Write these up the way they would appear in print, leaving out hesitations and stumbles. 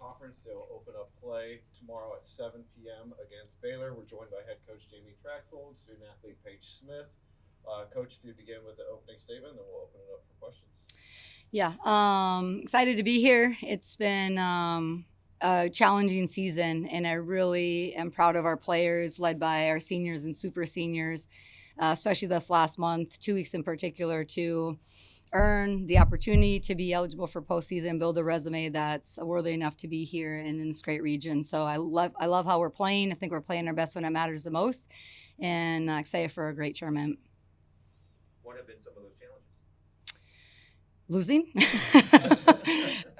conference. They'll open up play tomorrow at 7 p.m. against Baylor. We're joined by head coach Jamie Traxel and student athlete Paige Smith. Coach, if you begin with the opening statement, then we'll open it up for questions. Yeah, excited to be here. It's been a challenging season, and I really am proud of our players, led by our seniors and super seniors, especially this last month, 2 weeks in particular, to earn the opportunity to be eligible for postseason, build a resume that's worthy enough to be here and in this great region. So I love how we're playing. I think we're playing our best when it matters the most, and excited for a great tournament. What have been some of those challenges? Losing.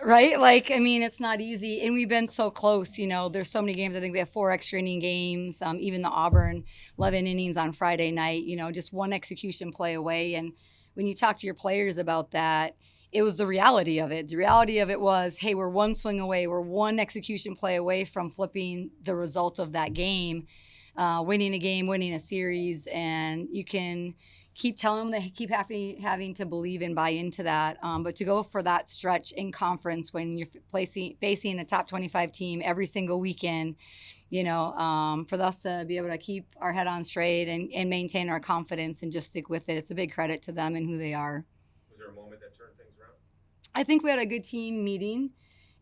Right? Like, I mean, it's not easy. And we've been so close. There's so many games. I think we have 4 extra inning games, even the Auburn 11 innings on Friday night, just one execution play away. And when you talk to your players about that, it was the reality of it. The reality of it was, hey, we're one swing away. We're one execution play away from flipping the result of that game, winning a game, winning a series. And you can keep telling them, they keep having to believe and buy into that. But to go for that stretch in conference when you're facing a top 25 team every single weekend, for us to be able to keep our head on straight and maintain our confidence and just stick with it, it's a big credit to them and who they are. Was there a moment that turned things around? I think we had a good team meeting,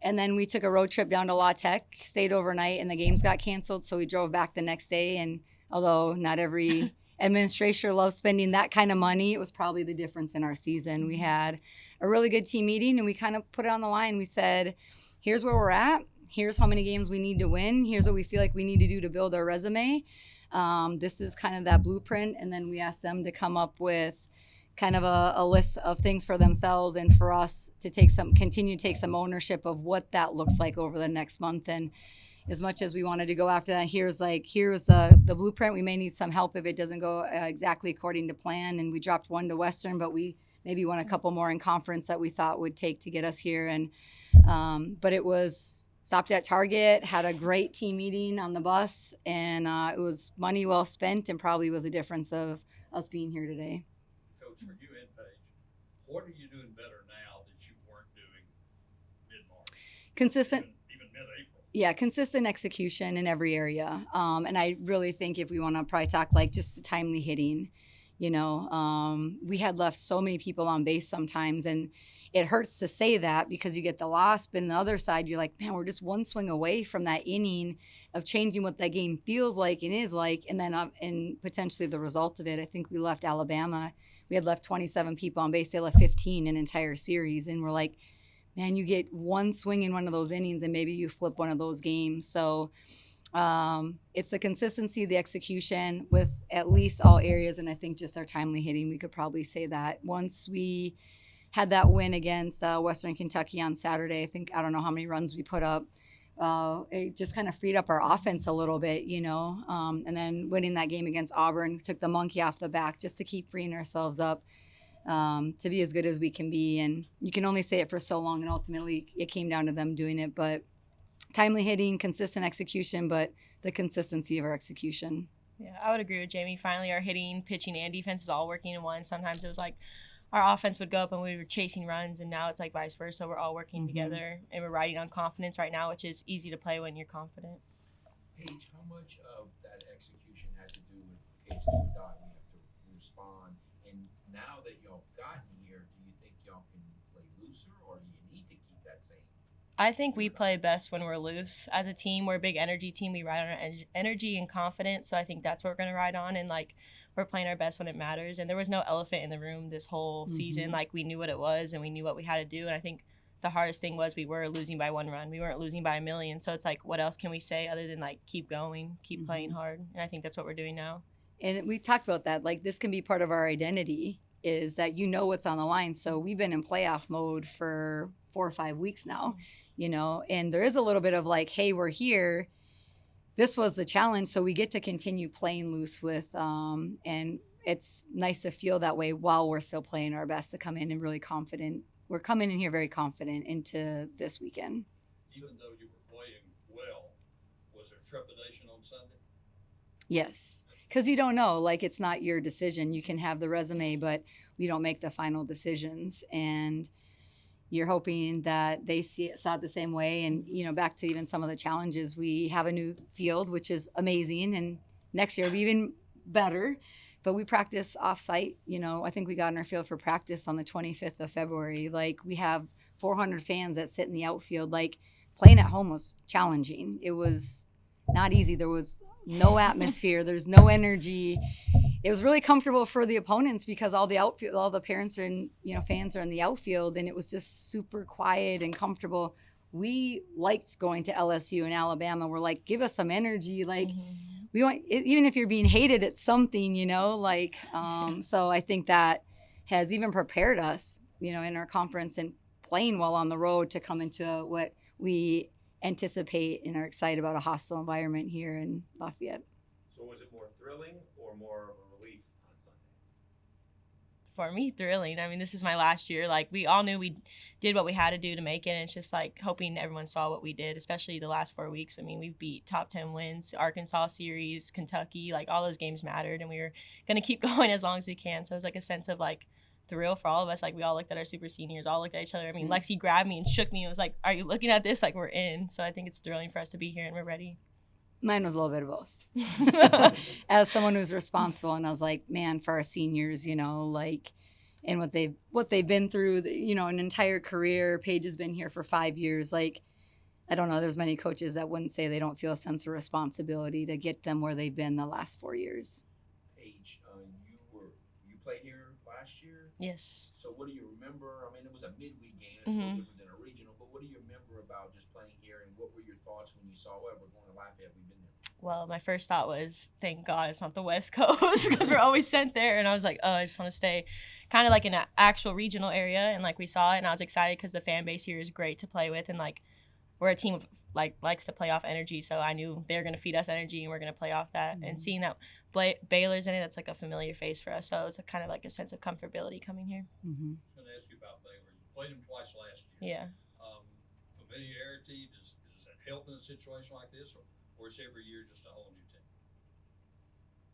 and then we took a road trip down to La Tech, stayed overnight, and the games got canceled, so we drove back the next day. And although not every administration loves spending that kind of money, it was probably the difference in our season. We had a really good team meeting, and we kind of put it on the line. We said, here's where we're at. Here's how many games we need to win. Here's what we feel like we need to do to build our resume. This is kind of that blueprint. And then we asked them to come up with kind of a list of things for themselves and for us to continue to take some ownership of what that looks like over the next month. And as much as we wanted to go after that, here's the blueprint. We may need some help if it doesn't go exactly according to plan. And we dropped 1 to Western, but we maybe won a couple more in conference that we thought would take to get us here. And but it was stopped at Target, had a great team meeting on the bus, and it was money well spent, and probably was a difference of us being here today. Coach, for you and Paige, what are you doing better now that you weren't doing mid-March? Consistent. Even mid-April. Yeah, consistent execution in every area. And I really think if we want to probably talk like just the timely hitting, we had left so many people on base sometimes, and it hurts to say that because you get the loss, but on the other side, you're like, man, we're just one swing away from that inning of changing what that game feels like and is like, and then and potentially the result of it. I think we left Alabama. We had left 27 people on base. They left 15 an entire series, and we're like, man, you get one swing in one of those innings, and maybe you flip one of those games. So it's the consistency, the execution with at least all areas, and I think just our timely hitting, we could probably say that. Once we had that win against Western Kentucky on Saturday, I don't know how many runs we put up. It just kind of freed up our offense a little bit, and then winning that game against Auburn took the monkey off the back just to keep freeing ourselves up to be as good as we can be. And you can only say it for so long, and ultimately it came down to them doing it. But timely hitting, consistent execution, but the consistency of our execution. Yeah, I would agree with Jamie. Finally, our hitting, pitching, and defense is all working in one. Sometimes it was like our offense would go up and we were chasing runs, and now it's like vice versa. We're all working together, and we're riding on confidence right now, which is easy to play when you're confident. Paige, how much of that execution had to do with case to a dot? We have to respond. And now that y'all gotten here, do you think y'all can play looser, or do you need to keep that same? I think we play best when we're loose. As a team, we're a big energy team. We ride on our energy and confidence, so I think that's what we're going to ride on. And, we're playing our best when it matters. And there was no elephant in the room this whole season. We knew what it was, and we knew what we had to do. And I think the hardest thing was we were losing by 1 run. We weren't losing by a million. So it's what else can we say other than, keep going, keep playing hard? And I think that's what we're doing now. And we talked about that. This can be part of our identity, is that what's on the line. So we've been in playoff mode for 4 or 5 weeks now, and there is a little bit of hey, we're here. This was the challenge, so we get to continue playing loose with, and it's nice to feel that way while we're still playing our best, to come in and really confident. We're coming in here very confident into this weekend. Even though you were playing well, was there trepidation on Sunday? Yes, because you don't know. It's not your decision. You can have the resume, but we don't make the final decisions. And you're hoping that they saw it the same way. And, back to even some of the challenges, we have a new field, which is amazing. And next year will be even better. But we practice off-site. I think we got in our field for practice on the 25th of February. Like, we have 400 fans that sit in the outfield. Like, playing at home was challenging. It was not easy. There was no atmosphere. There's no energy. It was really comfortable for the opponents because all the parents and fans are in the outfield, and it was just super quiet and comfortable. We liked going to LSU and Alabama. We're like, give us some energy. Like, we want, even if you're being hated at something, so I think that has even prepared us, in our conference and playing well on the road to come into what we anticipate and are excited about, a hostile environment here in Lafayette. So was it more thrilling or more of a relief on Sunday? For me, thrilling. I mean, this is my last year. Like, we all knew we did what we had to do to make it. And it's just like hoping everyone saw what we did, especially the last 4 weeks. I mean, we beat top 10 wins, Arkansas series, Kentucky, like all those games mattered. And we were going to keep going as long as we can. So it was like a sense of like thrill for all of us. Like, we all looked at our super seniors, all looked at each other. I mean, Lexi grabbed me and shook me and was like, are you looking at this? Like, we're in. So I think it's thrilling for us to be here and we're ready. Mine was a little bit of both. As someone who's responsible, and I was like, man, for our seniors, like, and what they've been through, an entire career. Paige has been here for 5 years. Like, I don't know, there's many coaches that wouldn't say they don't feel a sense of responsibility to get them where they've been the last 4 years. Paige, you played here last year? Yes. So what do you remember? I mean, it was a midweek game. It's a little different than a regional, but what do you remember about just playing here, and what were your thoughts when you saw, well, we're going to Lafayette, we've been there? Well, my first thought was, thank God it's not the West Coast, because we're always sent there. And I was like, oh, I just want to stay kind of like in an actual regional area. And like we saw it, and I was excited because the fan base here is great to play with. And like, we're a team of, like, likes to play off energy. So I knew they're going to feed us energy and we're going to play off that. And seeing that Baylor's in it, that's like a familiar face for us. So it's a kind of like a sense of comfortability coming here. I was going to ask you about Baylor. You played them twice last year. Yeah. Familiarity, does that help in a situation like this, or is every year just a whole new team?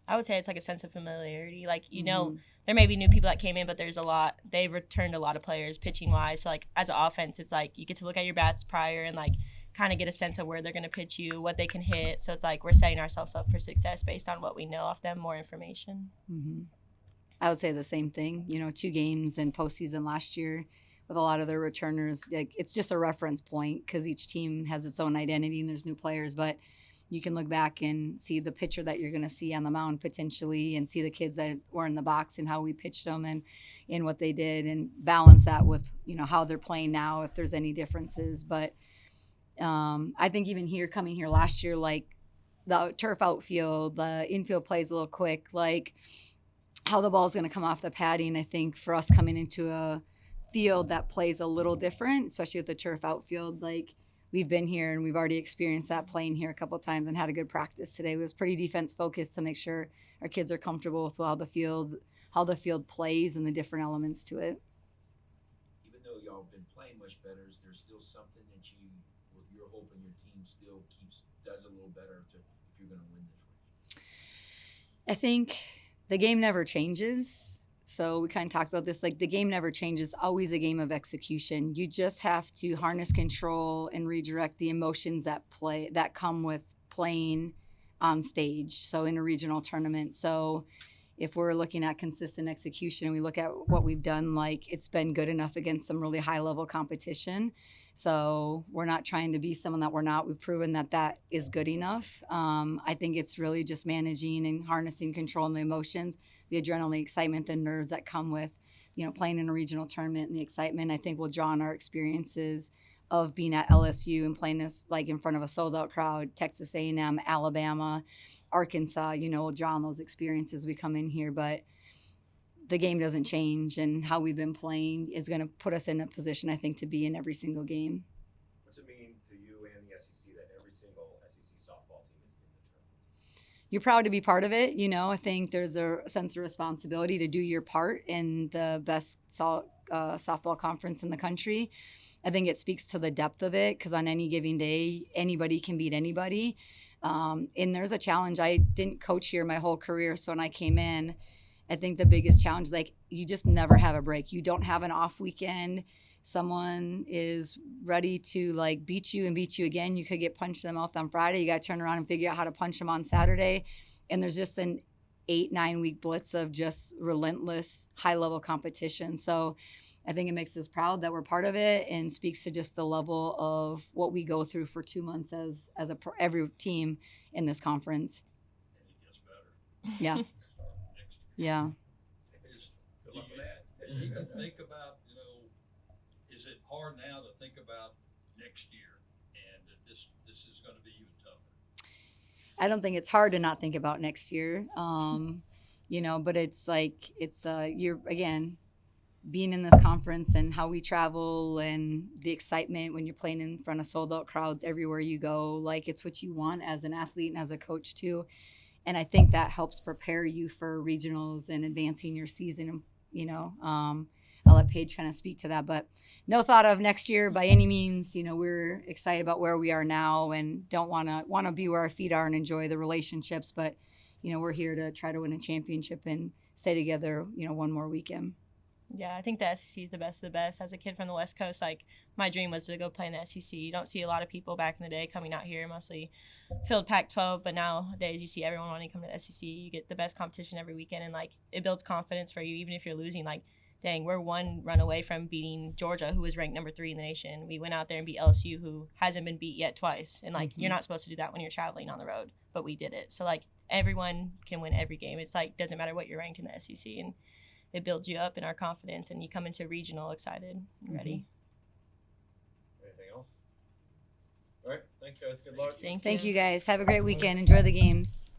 I would say it's like a sense of familiarity. Like, there may be new people that came in, but they've returned a lot of players pitching wise. So like, as an offense, it's like you get to look at your bats prior and like kind of get a sense of where they're going to pitch you, what they can hit. So it's like we're setting ourselves up for success based on what we know off them, more information. I would say the same thing. 2 games in postseason last year with a lot of their returners. Like, it's just a reference point because each team has its own identity and there's new players. But you can look back and see the pitcher that you're going to see on the mound potentially, and see the kids that were in the box and how we pitched them and what they did, and balance that with, how they're playing now, if there's any differences. But I think even coming here last year, like the turf outfield, the infield plays a little quick, like how the ball's going to come off the padding. I think for us coming into a field that plays a little different, especially with the turf outfield, like we've been here and we've already experienced that playing here a couple of times and had a good practice today. It was pretty defense focused to make sure our kids are comfortable with how the field plays and the different elements to it. Even though y'all have been playing much better, is there still something that you're hoping your team still does a little better if you're going to win this race? I think the game never changes. So we kind of talked about this, like the game never changes, always a game of execution. You just have to harness control and redirect the emotions that come with playing on stage. So in a regional tournament. So if we're looking at consistent execution and we look at what we've done, like it's been good enough against some really high level competition. So we're not trying to be someone that we're not. We've proven that is good enough. I think it's really just managing and harnessing control and the emotions, the adrenaline, the excitement, the nerves that come with, playing in a regional tournament, and the excitement I think will draw on our experiences of being at LSU and playing this like in front of a sold out crowd, Texas A&M, Alabama, Arkansas, we'll draw on those experiences we come in here. But the game doesn't change, and how we've been playing is going to put us in a position, I think, to be in every single game. What's it mean to you and the SEC that every single SEC softball team is in the tournament? You're proud to be part of it. I think there's a sense of responsibility to do your part in the best softball conference in the country. I think it speaks to the depth of it, because on any given day, anybody can beat anybody. And there's a challenge. I didn't coach here my whole career, so when I came in, I think the biggest challenge is like you just never have a break. You don't have an off weekend. someone is ready to like beat you and beat you again, you could get punched in the mouth on Friday. You got to turn around and figure out how to punch them on Saturday. And there's just an 8-9 week blitz of just relentless high level competition. So I think it makes us proud that we're part of it and speaks to just the level of what we go through for 2 months as every team in this conference. And it gets better. Yeah. Starting next Yeah. year. Is, Good do luck with that. you even think about, is it hard now to think about next year and that this is going to be even tougher? I don't think it's hard to not think about next year. But it's like, you're, again, being in this conference and how we travel and the excitement when you're playing in front of sold out crowds everywhere you go, like it's what you want as an athlete and as a coach too. And I think that helps prepare you for regionals and advancing your season. I'll let Paige kind of speak to that, but no thought of next year by any means. We're excited about where we are now and don't want to be where our feet are and enjoy the relationships. But, we're here to try to win a championship and stay together, one more weekend. Yeah, I think the SEC is the best of the best. As a kid from the West Coast, like my dream was to go play in the SEC. You don't see a lot of people back in the day coming out here, mostly filled Pac-12. But nowadays, you see everyone wanting to come to the SEC. You get the best competition every weekend, and like it builds confidence for you, even if you're losing. Like, dang, we're one run away from beating Georgia, who was ranked number 3 in the nation. We went out there and beat LSU, who hasn't been beat yet twice. And like, you're not supposed to do that when you're traveling on the road, but we did it. So like, everyone can win every game. It's like doesn't matter what you're ranked in the SEC, and it builds you up in our confidence, and you come into regional excited and ready. Anything else? All right. Thanks, guys. Good luck. Thank you. Thank you guys. Have a great weekend. Enjoy the games.